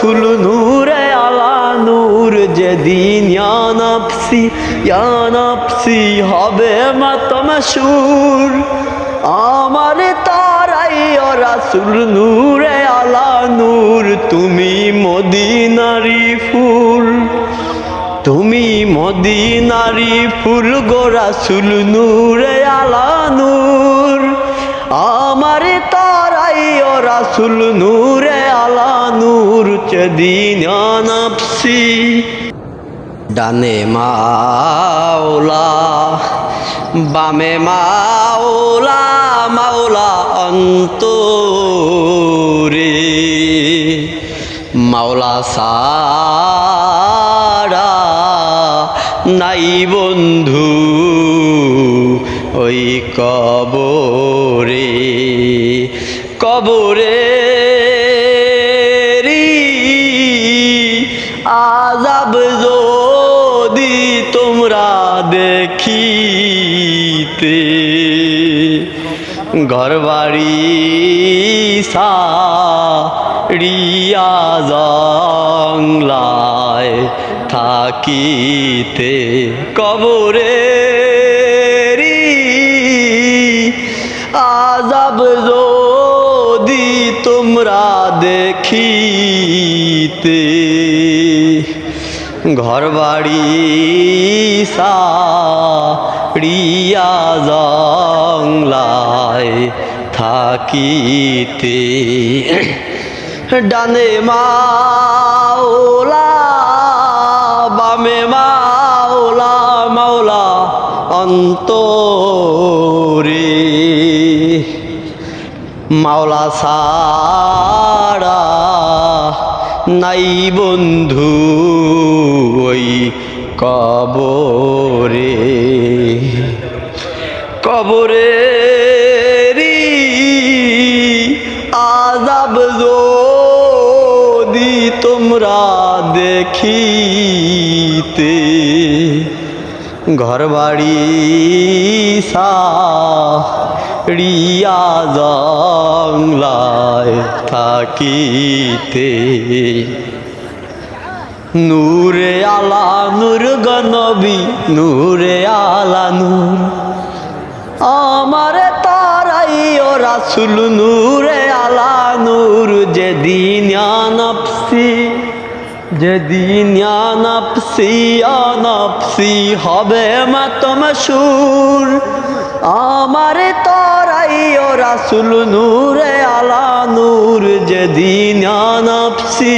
রাসূল নূরে আলা নূর যেদিন ইয়া নফসি হবে মাতমাশুর আমার তারাই ও রাসূল নূরে আলা নূর তুমি মদিনারি ফুল তুমি মদিনারি ফুল গো রাসূল নূরে আলা নূর আমার তারাই ও রাসূল নূরে আলা নূর যেদিন ইয়া নফসি ডানে মাওলা বামে মাওলা মাওলা অন্তরে মাওলা সারা নাই বন্ধু ওই কবরে কবরে আযাব যদি তোমরা দেখিতে ঘরবাড়ি সারিয়া জংলায় থাকিতে কবরে আযাব যদি তোমরা দেখিতে ঘরবাড়ি সারিয়া জংলায় থাকিতে ডানে মাওলা বামে মাওলা মাওলা অন্তরে মাওলা সারা নাই বন্ধু ওই কবরে কবরে আযাব যদি তোমরা দেখিতে ঘরবাড়ি সারিয়া জংলায় থাকিতে নূরে আলা নূর গনবী নূরে আলা নূর আমার তারাই ও রাসূল নূরে আলা নূর যেদিন ইয়া নফসি হবে মাতমাশুর আমার তারাই ও রাসূল নূরে আলা নূর যেদিন ইয়া নফসি